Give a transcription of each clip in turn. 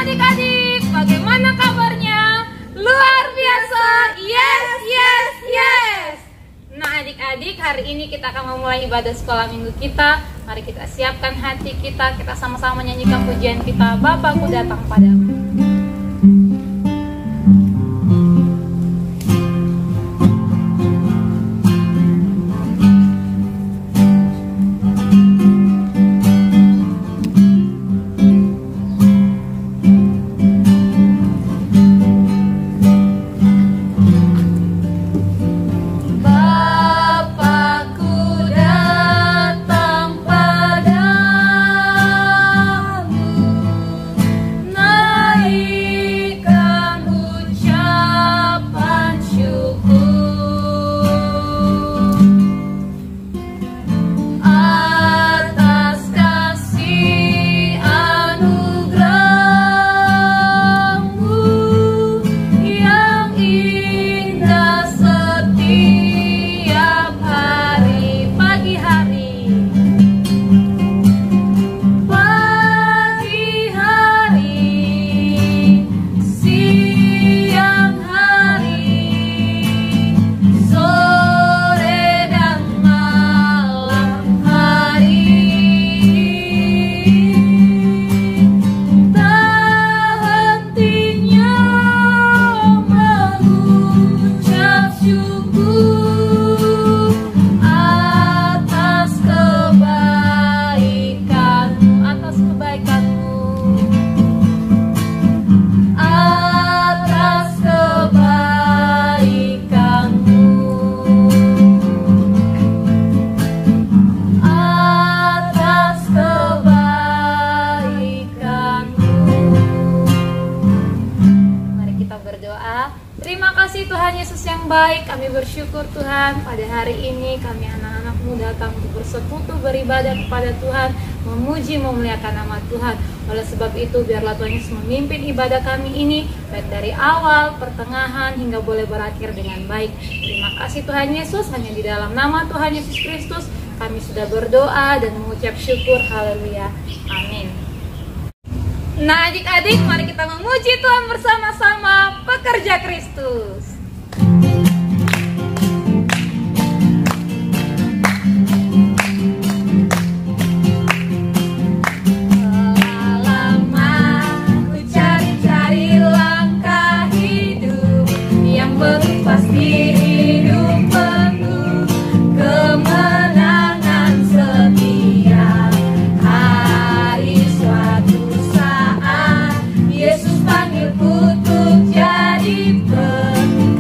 adik-adik, bagaimana kabarnya? Luar biasa, yes, yes, yes. Nah adik-adik, hari ini kita akan memulai ibadah sekolah minggu kita. Mari kita siapkan hati kita, kita sama-sama nyanyikan pujian kita, Bapakku datang padamu. Terima kasih Tuhan Yesus yang baik, kami bersyukur Tuhan pada hari ini kami anak-anak-Mu datang untuk bersekutu beribadah kepada Tuhan, memuji memuliakan nama Tuhan. Oleh sebab itu biarlah Tuhan Yesus memimpin ibadah kami ini baik dari awal, pertengahan hingga boleh berakhir dengan baik. Terima kasih Tuhan Yesus, hanya di dalam nama Tuhan Yesus Kristus kami sudah berdoa dan mengucap syukur. Haleluya, amin. Nah adik-adik, mari kita memuji Tuhan bersama-sama, pekerja Kristus. Lama ku cari-cari langkah hidup yang penuh pasti hidup penuh kemenangan setia. Hari suatu saat Yesus panggilku untuk jadi penuh.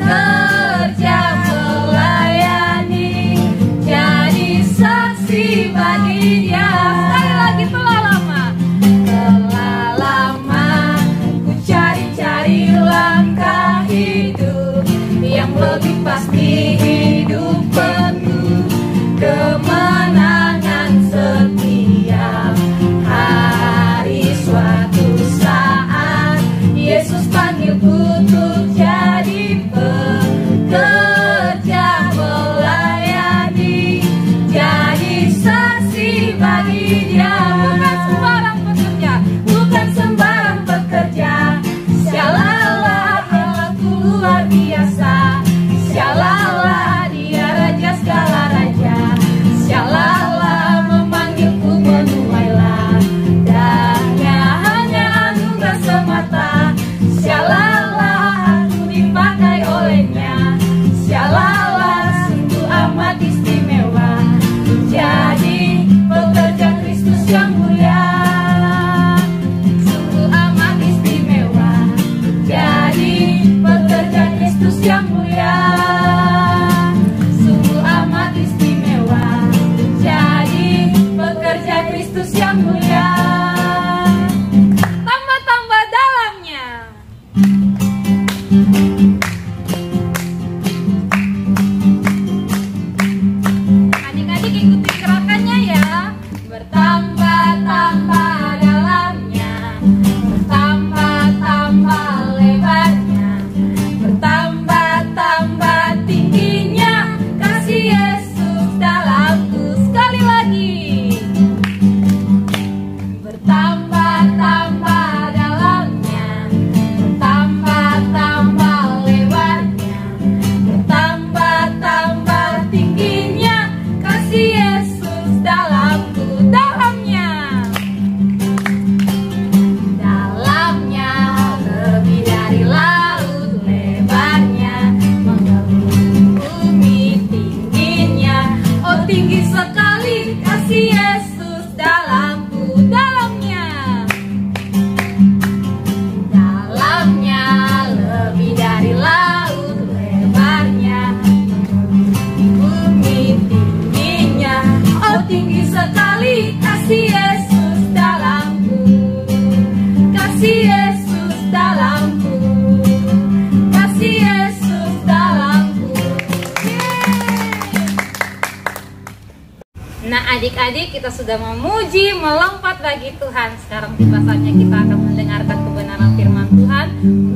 sudah memuji, melompat bagi Tuhan. Sekarang tiba saatnya kita akan mendengarkan kebenaran firman Tuhan.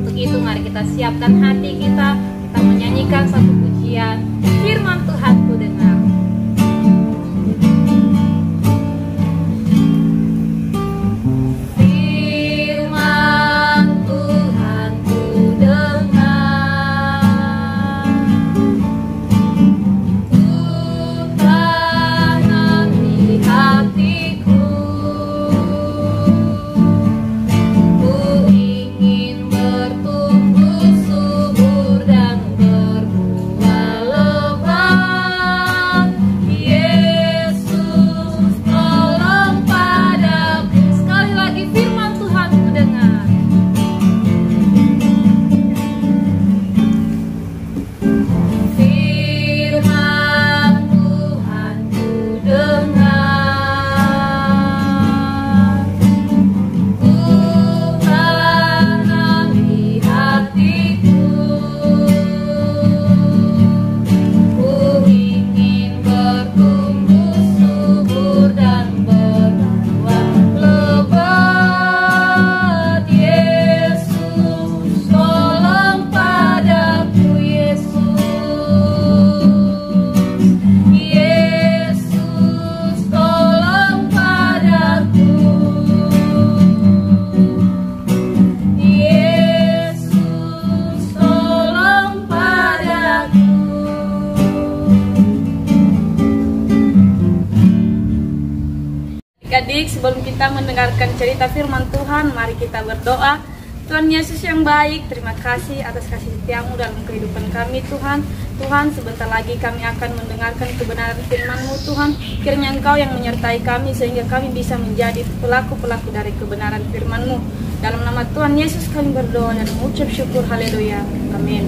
Untuk itu mari kita siapkan hati kita menyanyikan satu pujian. Firman Tuhan ku dengar. Adik, sebelum kita mendengarkan cerita firman Tuhan, mari kita berdoa. Tuhan Yesus yang baik, terima kasih atas kasih setiamu dalam kehidupan kami Tuhan. Tuhan, sebentar lagi kami akan mendengarkan kebenaran firman-Mu Tuhan. Kiranya Engkau yang menyertai kami sehingga kami bisa menjadi pelaku-pelaku dari kebenaran firman-Mu. Dalam nama Tuhan Yesus kami berdoa dan mengucap syukur, haleluya, amin.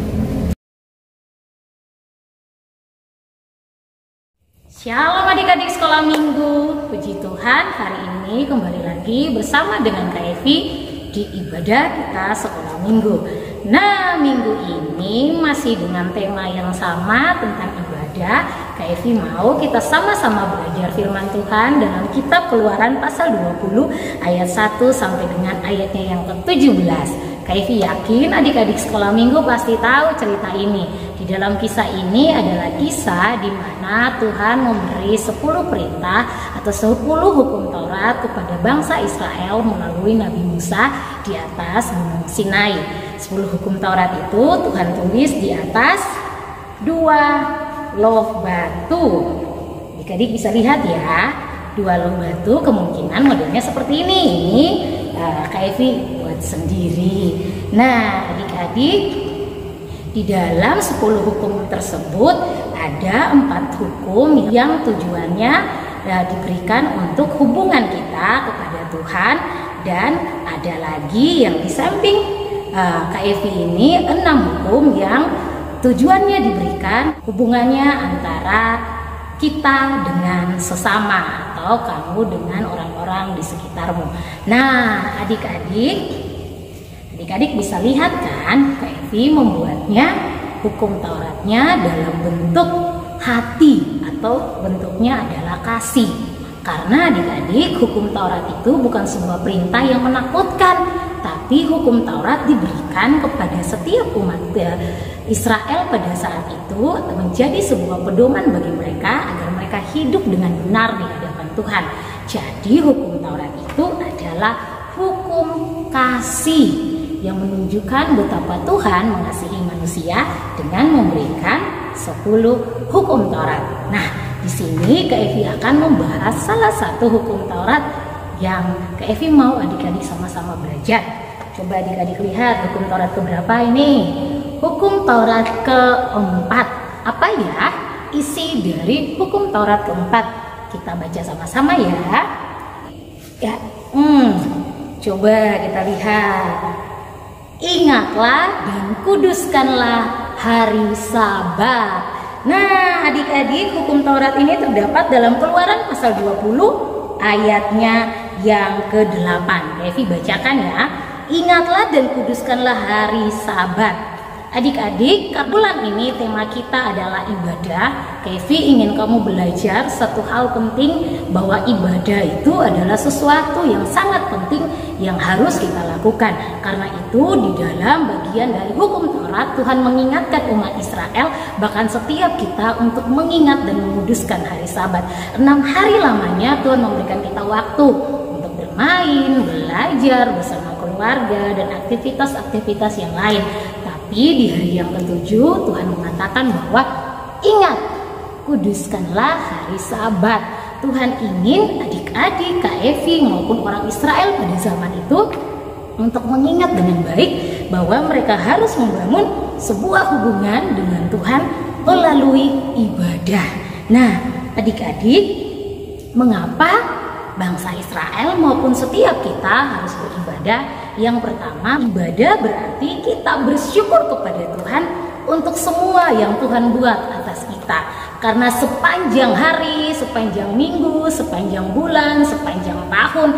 Shalom adik-adik sekolah minggu. Puji Tuhan, hari ini kembali lagi bersama dengan Kak Evi di ibadah kita sekolah minggu. Nah, minggu ini masih dengan tema yang sama tentang ibadah. Kak Evi mau kita sama-sama belajar firman Tuhan dalam kitab Keluaran pasal 20 ayat 1 sampai dengan ayatnya yang ke-17. Kak Evi yakin adik-adik sekolah minggu pasti tahu cerita ini. Di dalam kisah ini adalah kisah di mana Tuhan memberi 10 perintah atau 10 hukum Taurat kepada bangsa Israel melalui Nabi Musa di atas Gunung Sinai. 10 hukum Taurat itu Tuhan tulis di atas 2 loh batu. Adik-adik bisa lihat ya, 2 loh batu kemungkinan modelnya seperti ini. Kak Evi buat sendiri. Nah, adik-adik, di dalam 10 hukum tersebut ada 4 hukum yang tujuannya diberikan untuk hubungan kita kepada Tuhan, dan ada lagi yang di samping Kak Evi ini 6 hukum yang tujuannya diberikan hubungannya antara kita dengan sesama atau kamu dengan orang-orang di sekitarmu. Nah, adik-adik bisa lihat kan, Kak Evi membuatnya hukum Tauratnya dalam bentuk hati atau bentuknya adalah kasih. Karena adik-adik, hukum Taurat itu bukan sebuah perintah yang menakutkan, tapi hukum Taurat diberikan kepada setiap umat Israel pada saat itu menjadi sebuah pedoman bagi mereka agar mereka hidup dengan benar di hadapan Tuhan. Jadi hukum Taurat itu adalah hukum kasih yang menunjukkan betapa Tuhan mengasihi manusia dengan memberikan 10 hukum Taurat. Nah, di sini Kak Evi akan membahas salah satu hukum Taurat yang Kak Evi mau adik-adik sama-sama belajar. Coba adik-adik lihat hukum Taurat keberapa ini? Hukum Taurat keempat. Apa ya isi dari hukum Taurat keempat? Kita baca sama-sama ya. Coba kita lihat. Ingatlah dan kuduskanlah hari Sabat. Nah, adik-adik, hukum Taurat ini terdapat dalam Keluaran pasal 20 ayatnya yang ke-8. Evi bacakan ya. Ingatlah dan kuduskanlah hari Sabat. Adik-adik, bulan ini tema kita adalah ibadah. Kevi ingin kamu belajar satu hal penting, bahwa ibadah itu adalah sesuatu yang sangat penting yang harus kita lakukan. Karena itu di dalam bagian dari hukum Taurat, Tuhan mengingatkan umat Israel, bahkan setiap kita untuk mengingat dan menguduskan hari Sabat. 6 hari lamanya Tuhan memberikan kita waktu untuk bermain, belajar bersama keluarga, dan aktivitas-aktivitas yang lain. Tapi di hari yang ke-7 Tuhan mengatakan bahwa ingat, kuduskanlah hari Sabat. Tuhan ingin adik-adik, Kak Evi maupun orang Israel pada zaman itu untuk mengingat dengan baik bahwa mereka harus membangun sebuah hubungan dengan Tuhan melalui ibadah. Nah, adik-adik, mengapa bangsa Israel maupun setiap kita harus beribadah? Yang pertama, ibadah berarti kita bersyukur kepada Tuhan untuk semua yang Tuhan buat atas kita. Karena sepanjang hari, sepanjang minggu, sepanjang bulan, sepanjang tahun,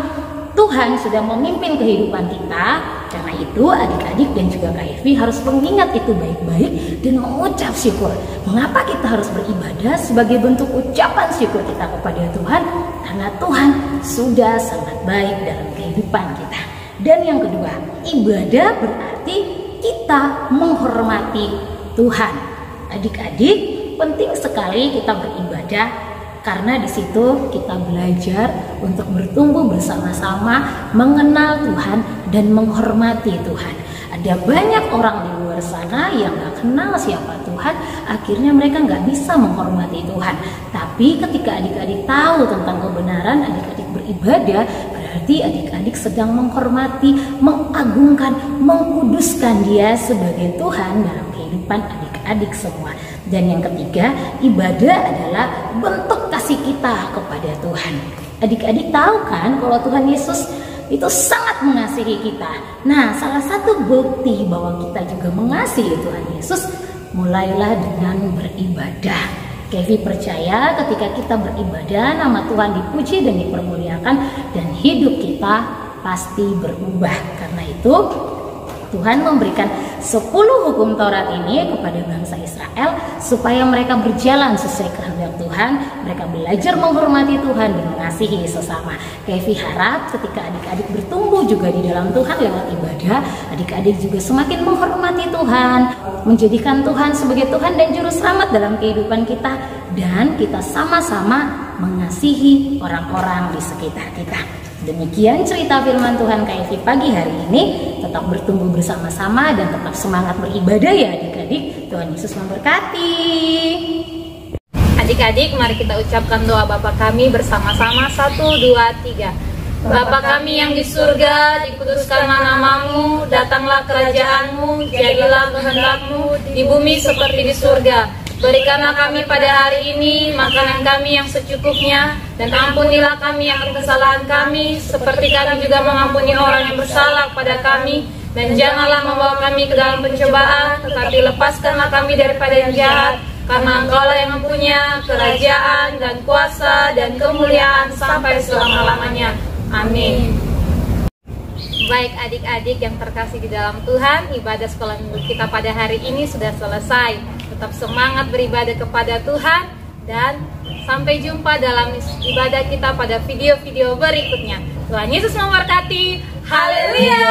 Tuhan sudah memimpin kehidupan kita. Karena itu adik-adik dan juga Kak Evi harus mengingat itu baik-baik dan mengucap syukur. Mengapa kita harus beribadah? Sebagai bentuk ucapan syukur kita kepada Tuhan, karena Tuhan sudah sangat baik dalam kehidupan kita. Dan yang kedua, ibadah berarti kita menghormati Tuhan. Adik-adik, penting sekali kita beribadah, karena di situ kita belajar untuk bertumbuh bersama-sama, mengenal Tuhan dan menghormati Tuhan. Ada banyak orang di luar sana yang gak kenal siapa Tuhan, akhirnya mereka gak bisa menghormati Tuhan. Tapi ketika adik-adik tahu tentang kebenaran, adik-adik beribadah, berarti adik-adik sedang menghormati, mengagungkan, mengkuduskan Dia sebagai Tuhan dalam kehidupan adik-adik semua. Dan yang ketiga, ibadah adalah bentuk kasih kita kepada Tuhan. Adik-adik tahu kan kalau Tuhan Yesus itu sangat mengasihi kita. Nah, salah satu bukti bahwa kita juga mengasihi Tuhan Yesus, mulailah dengan beribadah. Kevi percaya ketika kita beribadah, nama Tuhan dipuji dan dipermuliakan, dan hidup kita pasti berubah. Karena itu Tuhan memberikan 10 hukum Taurat ini kepada bangsa Israel supaya mereka berjalan sesuai kehendak Tuhan, mereka belajar menghormati Tuhan dan mengasihi sesama. Kevi harap ketika adik-adik bertumbuh juga di dalam Tuhan lewat ibadah, adik-adik juga semakin menghormati Tuhan, menjadikan Tuhan sebagai Tuhan dan Juru Selamat dalam kehidupan kita, dan kita sama-sama mengasihi orang-orang di sekitar kita. Demikian cerita firman Tuhan Kak Evi pagi hari ini. Tetap bertumbuh bersama-sama dan tetap semangat beribadah ya adik-adik. Tuhan Yesus memberkati. Adik-adik, mari kita ucapkan doa Bapa kami bersama-sama. 1, 2, 3. Bapa kami yang di surga, dikuduskanlah namamu, datanglah kerajaanmu, jadilah kehendak-mu di bumi seperti di surga. Berikanlah kami pada hari ini makanan kami yang secukupnya, dan ampunilah kami akan kesalahan kami, seperti kami juga mengampuni orang yang bersalah pada kami. Dan janganlah membawa kami ke dalam pencobaan, tetapi lepaskanlah kami daripada yang jahat. Karena Engkaulah yang mempunyai kerajaan dan kuasa dan kemuliaan sampai selama-lamanya. Amin. Baik adik-adik yang terkasih di dalam Tuhan, ibadah sekolah minggu kita pada hari ini sudah selesai. Tetap semangat beribadah kepada Tuhan, dan sampai jumpa dalam ibadah kita pada video-video berikutnya. Tuhan Yesus memberkati. Haleluya.